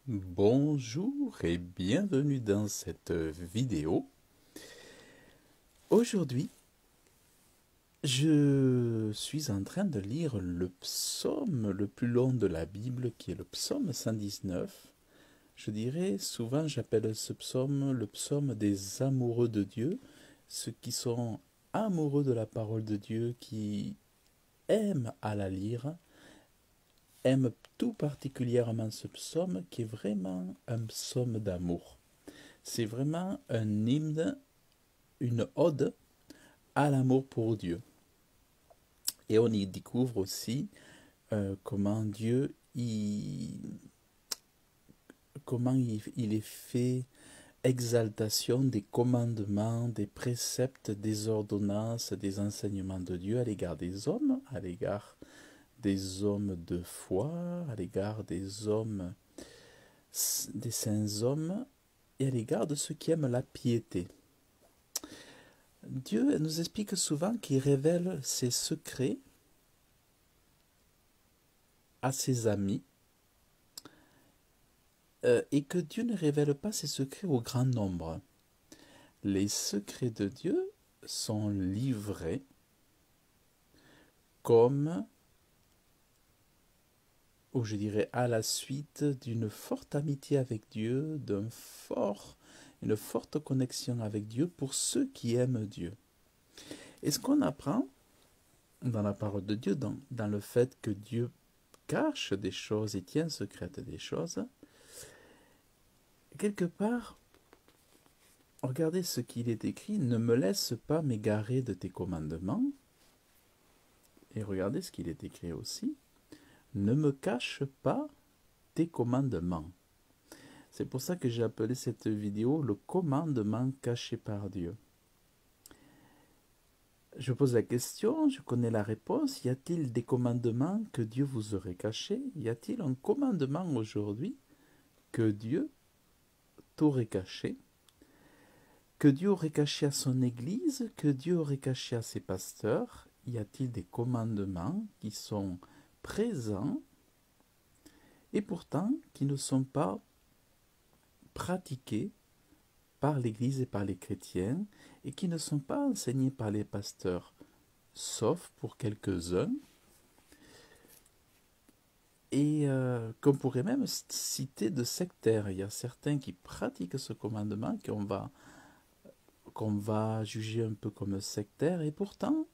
Bonjour et bienvenue dans cette vidéo. Aujourd'hui, je suis en train de lire le psaume le plus long de la Bible, qui est le psaume 119. Je dirais souvent, j'appelle ce psaume le psaume des amoureux de Dieu, ceux qui sont amoureux de la parole de Dieu, qui aiment à la lire, aiment tout particulièrement ce psaume qui est vraiment un psaume d'amour. C'est vraiment un hymne, une ode à l'amour pour Dieu. Et on y découvre aussi comment Dieu, il est fait exaltation des commandements, des préceptes, des ordonnances, des enseignements de Dieu à l'égard des hommes, à l'égard des hommes de foi, à l'égard des hommes, des saints hommes, et à l'égard de ceux qui aiment la piété. Dieu nous explique souvent qu'il révèle ses secrets à ses amis et que Dieu ne révèle pas ses secrets au grand nombre. Les secrets de Dieu sont livrés comme, ou je dirais à la suite d'une forte amitié avec Dieu, une forte connexion avec Dieu pour ceux qui aiment Dieu. Et ce qu'on apprend dans la parole de Dieu, dans le fait que Dieu cache des choses et tient secrètes des choses, quelque part, regardez ce qu'il est écrit, ne me laisse pas m'égarer de tes commandements. Et regardez ce qu'il est écrit aussi, ne me cache pas tes commandements. C'est pour ça que j'ai appelé cette vidéo le commandement caché par Dieu. Je pose la question, je connais la réponse. Y a-t-il des commandements que Dieu vous aurait cachés? Y a-t-il un commandement aujourd'hui que Dieu t'aurait caché? Que Dieu aurait caché à son Église? Que Dieu aurait caché à ses pasteurs? Y a-t-il des commandements qui sont présents et pourtant qui ne sont pas pratiqués par l'Église et par les chrétiens et qui ne sont pas enseignés par les pasteurs, sauf pour quelques-uns, et qu'on pourrait même citer de sectaires. Il y a certains qui pratiquent ce commandement qu'on va juger un peu comme sectaires, et pourtant,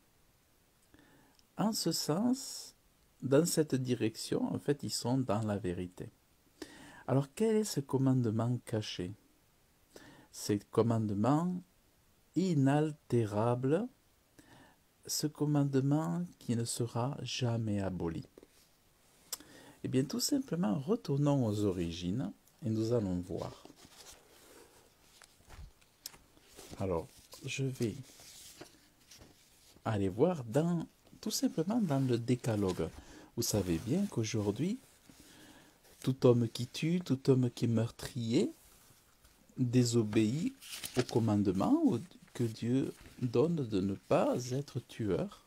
en ce sens, dans cette direction, en fait, ils sont dans la vérité. Alors, quel est ce commandement caché? Ce commandement inaltérable, ce commandement qui ne sera jamais aboli. Eh bien, tout simplement, retournons aux origines et nous allons voir. Alors, je vais aller voir tout simplement dans le décalogue. Vous savez bien qu'aujourd'hui, tout homme qui tue, tout homme qui est meurtrier, désobéit au commandement que Dieu donne de ne pas être tueur.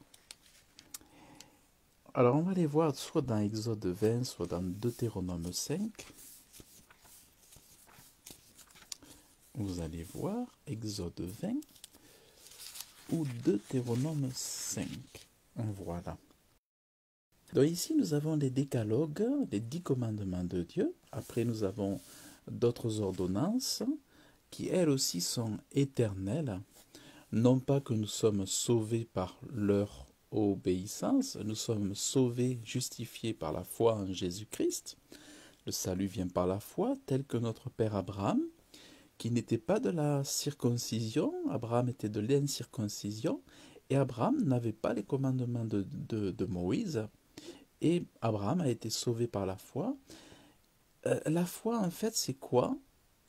Alors on va les voir soit dans Exode 20, soit dans Deutéronome 5. Vous allez voir Exode 20 ou Deutéronome 5. Voilà. Donc ici nous avons les décalogues, les 10 commandements de Dieu. Après nous avons d'autres ordonnances qui elles aussi sont éternelles. Non pas que nous sommes sauvés par leur obéissance, nous sommes sauvés, justifiés par la foi en Jésus-Christ. Le salut vient par la foi, tel que notre père Abraham, qui n'était pas de la circoncision, Abraham était de l'incirconcision, et Abraham n'avait pas les commandements de Moïse, et Abraham a été sauvé par la foi. La foi, en fait, c'est quoi?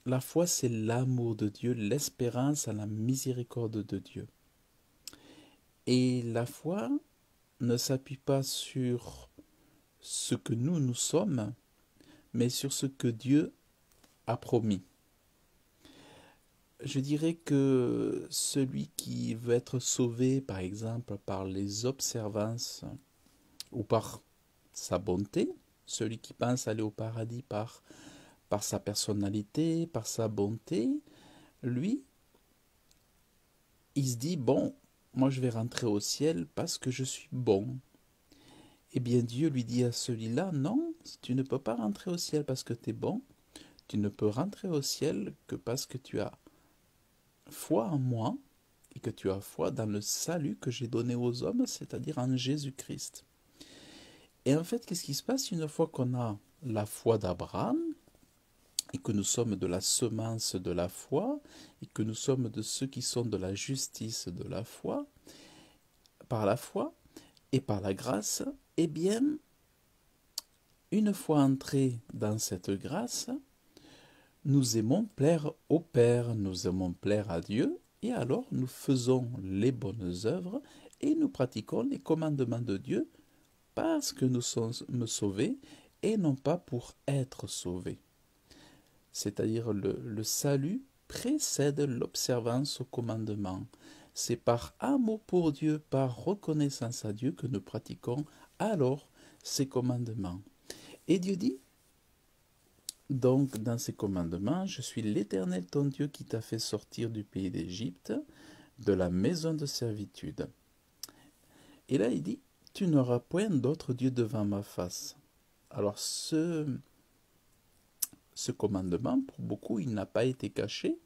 La foi, c'est l'amour de Dieu, l'espérance à la miséricorde de Dieu. Et la foi ne s'appuie pas sur ce que nous sommes, mais sur ce que Dieu a promis. Je dirais que celui qui veut être sauvé, par exemple, par les observances ou par sa bonté, celui qui pense aller au paradis par par sa personnalité, par sa bonté, lui, il se dit, bon, moi je vais rentrer au ciel parce que je suis bon. Eh bien Dieu lui dit à celui-là, non, tu ne peux pas rentrer au ciel parce que tu es bon, tu ne peux rentrer au ciel que parce que tu as foi en moi et que tu as foi dans le salut que j'ai donné aux hommes, c'est-à-dire en Jésus-Christ. Et en fait, qu'est-ce qui se passe une fois qu'on a la foi d'Abraham et que nous sommes de la semence de la foi et que nous sommes de ceux qui sont de la justice de la foi, par la foi et par la grâce, eh bien, une fois entrés dans cette grâce, nous aimons plaire au Père, nous aimons plaire à Dieu, et alors nous faisons les bonnes œuvres et nous pratiquons les commandements de Dieu parce que nous sommes sauvés et non pas pour être sauvés. C'est-à-dire le salut précède l'observance au commandement. C'est par amour pour Dieu, par reconnaissance à Dieu que nous pratiquons alors ces commandements. Et Dieu dit, donc dans ces commandements, je suis l'Éternel ton Dieu qui t'a fait sortir du pays d'Égypte, de la maison de servitude. Et là il dit, tu n'auras point d'autre Dieu devant ma face. Alors ce commandement, pour beaucoup, il n'a pas été caché,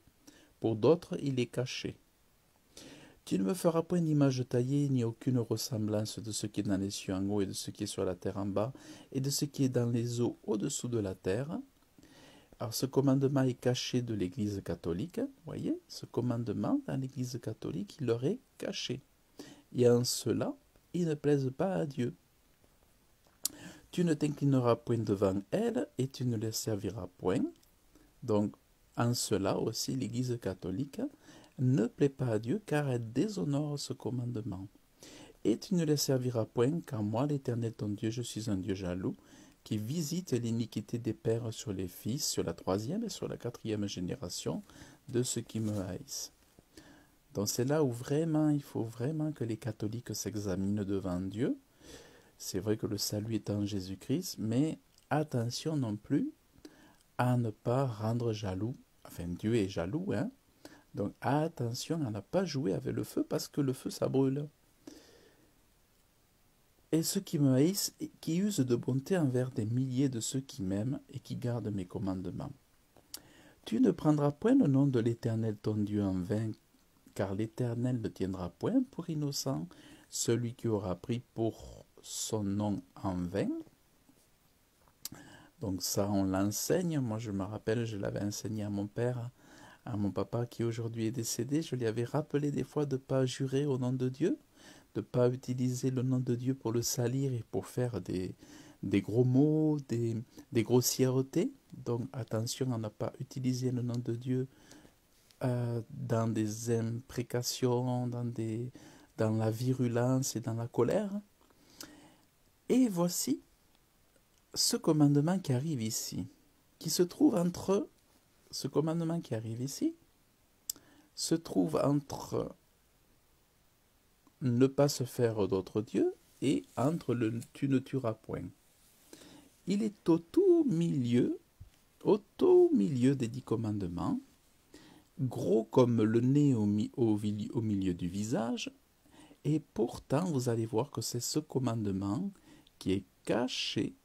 pour d'autres, il est caché. Tu ne me feras point d'image taillée, ni aucune ressemblance de ce qui est dans les cieux en haut et de ce qui est sur la terre en bas, et de ce qui est dans les eaux au-dessous de la terre. Alors ce commandement est caché de l'Église catholique. Vous voyez, ce commandement dans l'Église catholique, il leur est caché. Et en cela, il ne plaise pas à Dieu. Tu ne t'inclineras point devant elle et tu ne les serviras point. Donc, en cela aussi, l'Église catholique ne plaît pas à Dieu car elle déshonore ce commandement. Et tu ne les serviras point, car moi, l'Éternel ton Dieu, je suis un Dieu jaloux, qui visite l'iniquité des pères sur les fils, sur la 3e et sur la 4e génération de ceux qui me haïssent. Donc c'est là où vraiment, il faut vraiment que les catholiques s'examinent devant Dieu. C'est vrai que le salut est en Jésus-Christ, mais attention non plus à ne pas rendre jaloux. Enfin, Dieu est jaloux, hein. Donc attention à ne pas jouer avec le feu, parce que le feu, ça brûle. Et ceux qui me haïssent, qui usent de bonté envers des milliers de ceux qui m'aiment et qui gardent mes commandements. Tu ne prendras point le nom de l'Éternel ton Dieu en vain, car l'Éternel ne tiendra point pour innocent celui qui aura pris pour son nom en vain. Donc ça, on l'enseigne. Moi, je me rappelle, je l'avais enseigné à mon père, à mon papa qui aujourd'hui est décédé. Je lui avais rappelé des fois de ne pas jurer au nom de Dieu, de ne pas utiliser le nom de Dieu pour le salir et pour faire des gros mots, des grossièretés. Donc attention à ne pas utiliser le nom de Dieu dans des imprécations, dans la virulence et dans la colère. Et voici ce commandement qui arrive ici, qui se trouve entre ce commandement qui arrive ici, se trouve entre ne pas se faire d'autres dieux et entre le tu ne tueras point. Il est au tout milieu des 10 commandements, gros comme le nez au milieu du visage, et pourtant vous allez voir que c'est ce commandement qui est caché,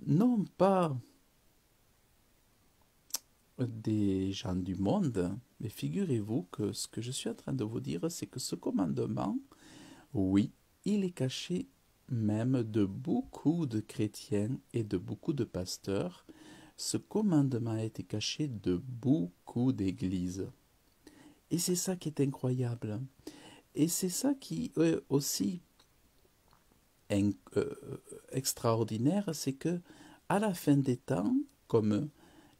non pas des gens du monde, mais figurez-vous que ce que je suis en train de vous dire, c'est que ce commandement, oui, il est caché même de beaucoup de chrétiens et de beaucoup de pasteurs. Ce commandement a été caché de beaucoup d'églises. Et c'est ça qui est incroyable. Et c'est ça qui est aussi extraordinaire, c'est que à la fin des temps, comme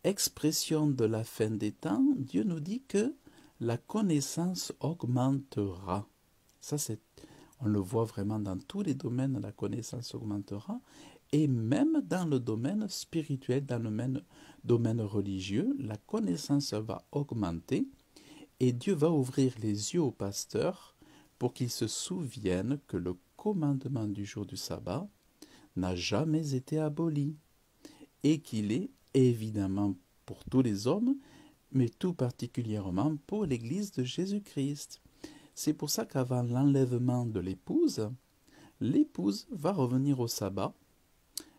expression de la fin des temps, Dieu nous dit que la connaissance augmentera. Ça, on le voit vraiment dans tous les domaines, la connaissance augmentera, et même dans le domaine spirituel, dans le domaine religieux, la connaissance va augmenter, et Dieu va ouvrir les yeux aux pasteurs pour qu'ils se souviennent que le commandement du jour du sabbat n'a jamais été aboli. et qu'il est évidemment pour tous les hommes, mais tout particulièrement pour l'Église de Jésus-Christ. C'est pour ça qu'avant l'enlèvement de l'épouse va revenir au sabbat.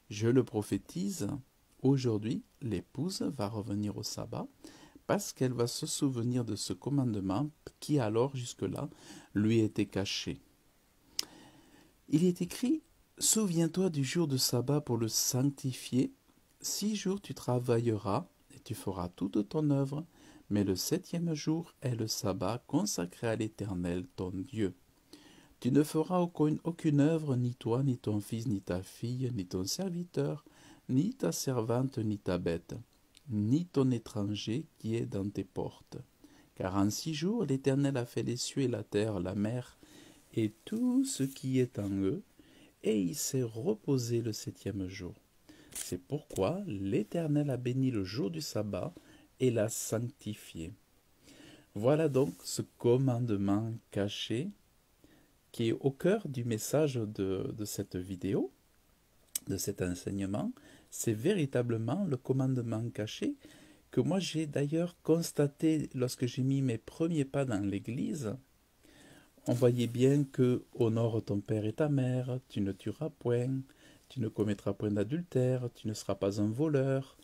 Je le prophétise, aujourd'hui, l'épouse va revenir au sabbat parce qu'elle va se souvenir de ce commandement qui alors jusque-là lui était caché. Il est écrit « Souviens-toi du jour de sabbat pour le sanctifier. 6 jours tu travailleras et tu feras toute ton œuvre, mais le 7e jour est le sabbat consacré à l'Éternel ton Dieu. Tu ne feras aucune œuvre, ni toi, ni ton fils, ni ta fille, ni ton serviteur, ni ta servante, ni ta bête, ni ton étranger qui est dans tes portes. Car en 6 jours l'Éternel a fait les cieux et la terre, la mer, et tout ce qui est en eux, et il s'est reposé le 7e jour. C'est pourquoi l'Éternel a béni le jour du sabbat et l'a sanctifié. » Voilà donc ce commandement caché qui est au cœur du message de cette vidéo, de cet enseignement. C'est véritablement le commandement caché que moi j'ai d'ailleurs constaté lorsque j'ai mis mes premiers pas dans l'église. On voyait bien que « honore ton père et ta mère, tu ne tueras point, tu ne commettras point d'adultère, tu ne seras pas un voleur ».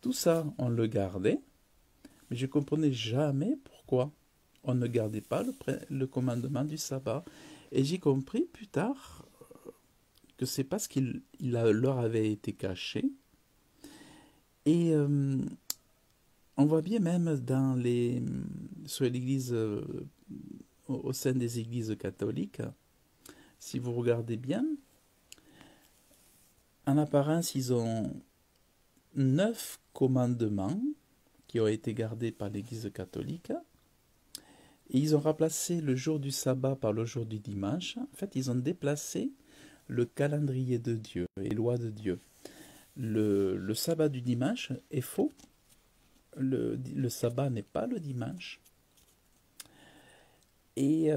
Tout ça, on le gardait, mais je ne comprenais jamais pourquoi on ne gardait pas le commandement du sabbat. Et j'ai compris plus tard que c'est parce qu'il leur avait été caché. Et on voit bien même sur l'église, au sein des églises catholiques, si vous regardez bien, en apparence, ils ont 9 commandements qui ont été gardés par l'église catholique. Et ils ont remplacé le jour du sabbat par le jour du dimanche. En fait, ils ont déplacé le calendrier de Dieu, les lois de Dieu. Le sabbat du dimanche est faux. Le sabbat n'est pas le dimanche. Et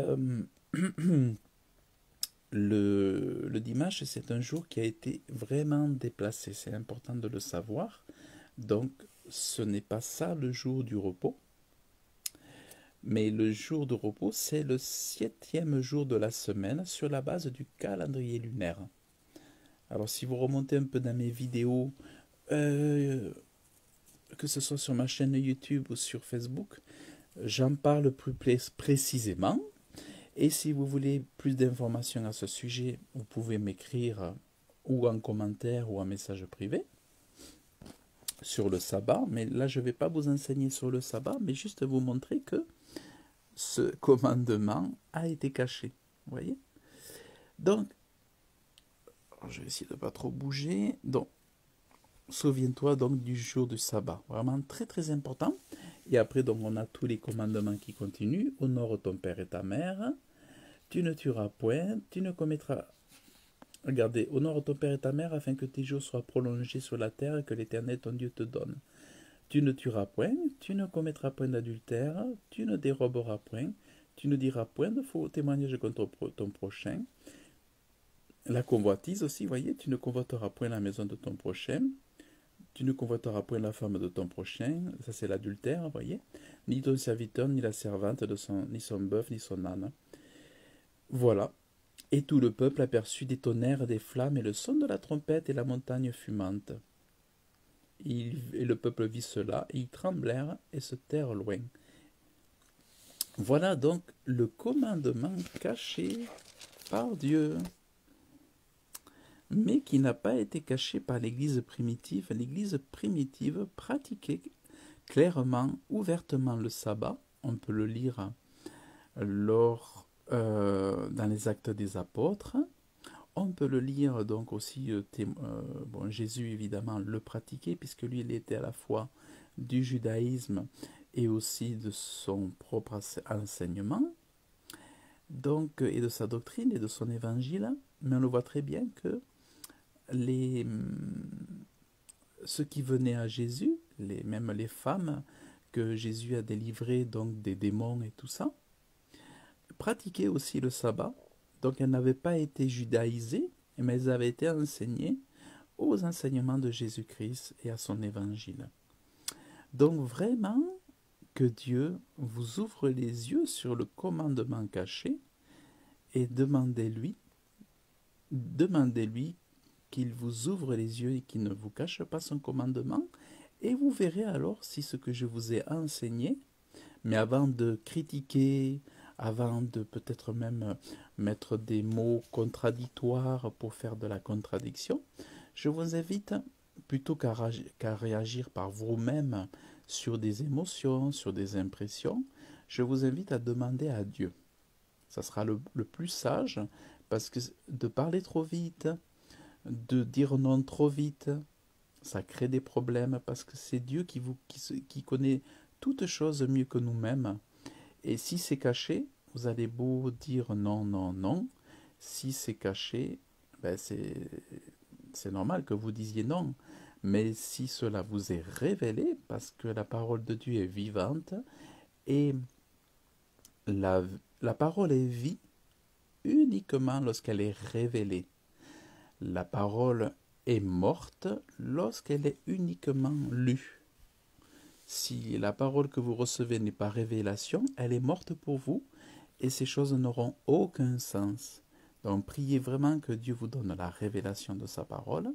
le dimanche, c'est un jour qui a été vraiment déplacé. C'est important de le savoir. Donc, ce n'est pas ça le jour du repos. Mais le jour de repos, c'est le 7e jour de la semaine sur la base du calendrier lunaire. Alors si vous remontez un peu dans mes vidéos, que ce soit sur ma chaîne YouTube ou sur Facebook, j'en parle plus précisément. Et si vous voulez plus d'informations à ce sujet, vous pouvez m'écrire ou en commentaire ou en message privé sur le sabbat. Mais là, je ne vais pas vous enseigner sur le sabbat, mais juste vous montrer que ce commandement a été caché. Vous voyez? Donc, je vais essayer de ne pas trop bouger. Donc, souviens-toi donc du jour du sabbat. Vraiment très très important. Et après, donc, on a tous les commandements qui continuent. Honore ton père et ta mère. Tu ne tueras point. Tu ne commettras... Regardez, honore ton père et ta mère afin que tes jours soient prolongés sur la terre et que l'Éternel ton Dieu te donne. Tu ne tueras point, tu ne commettras point d'adultère, tu ne déroberas point, tu ne diras point de faux témoignages contre ton prochain. La convoitise aussi, voyez, tu ne convoiteras point la maison de ton prochain, tu ne convoiteras point la femme de ton prochain, ça c'est l'adultère, voyez, ni ton serviteur, ni la servante, ni son bœuf, ni son âne. Voilà. Et tout le peuple aperçut des tonnerres, des flammes et le son de la trompette et la montagne fumante. Et le peuple vit cela, et ils tremblèrent et se terrent loin. Voilà donc le commandement caché par Dieu, mais qui n'a pas été caché par l'Église primitive. L'Église primitive pratiquait clairement, ouvertement le sabbat. On peut le lire dans les Actes des Apôtres. On peut le lire donc aussi, Jésus évidemment le pratiquait puisque lui il était à la fois du judaïsme et aussi de son propre enseignement, donc, et de sa doctrine et de son évangile. Mais on le voit très bien que ceux qui venaient à Jésus, même les femmes que Jésus a délivrées donc des démons et tout ça, pratiquaient aussi le sabbat. Donc elles n'avaient pas été judaïsées, mais elles avaient été enseignées aux enseignements de Jésus-Christ et à son évangile. Donc vraiment, que Dieu vous ouvre les yeux sur le commandement caché et demandez-lui qu'il vous ouvre les yeux et qu'il ne vous cache pas son commandement, et vous verrez alors si ce que je vous ai enseigné, mais avant de critiquer, avant de peut-être même mettre des mots contradictoires pour faire de la contradiction, je vous invite plutôt qu'à réagir par vous-même sur des émotions, sur des impressions, je vous invite à demander à Dieu. Ça sera le plus sage, parce que de parler trop vite, de dire non trop vite, ça crée des problèmes, parce que c'est Dieu qui connaît toutes choses mieux que nous-mêmes. Et si c'est caché, vous allez beau dire non, non, non. Si c'est caché, ben c'est normal que vous disiez non. Mais si cela vous est révélé, parce que la parole de Dieu est vivante, et la parole est vie uniquement lorsqu'elle est révélée. La parole est morte lorsqu'elle est uniquement lue. Si la parole que vous recevez n'est pas révélation, elle est morte pour vous, et ces choses n'auront aucun sens. Donc priez vraiment que Dieu vous donne la révélation de sa parole,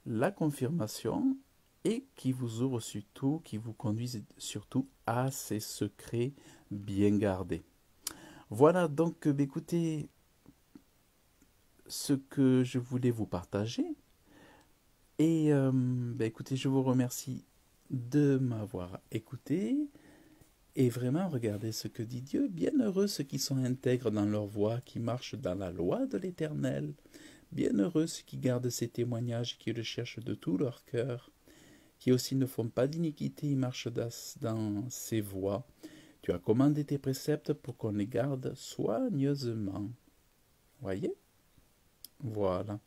la confirmation, et qui vous ouvre surtout, qui vous conduise surtout à ces secrets bien gardés. Voilà donc, écoutez, ce que je voulais vous partager. Et écoutez, je vous remercie de m'avoir écouté. Et vraiment, regardez ce que dit Dieu. Bienheureux ceux qui sont intègres dans leur voie, qui marchent dans la loi de l'Éternel. Bienheureux ceux qui gardent ses témoignages, qui le cherchent de tout leur cœur, qui aussi ne font pas d'iniquité et marchent dans ses voies. Tu as commandé tes préceptes pour qu'on les garde soigneusement. Voyez? Voilà.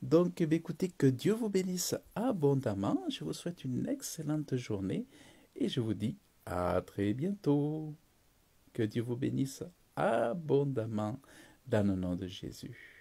Donc, écoutez, que Dieu vous bénisse abondamment. Je vous souhaite une excellente journée et je vous dis à très bientôt. Que Dieu vous bénisse abondamment dans le nom de Jésus.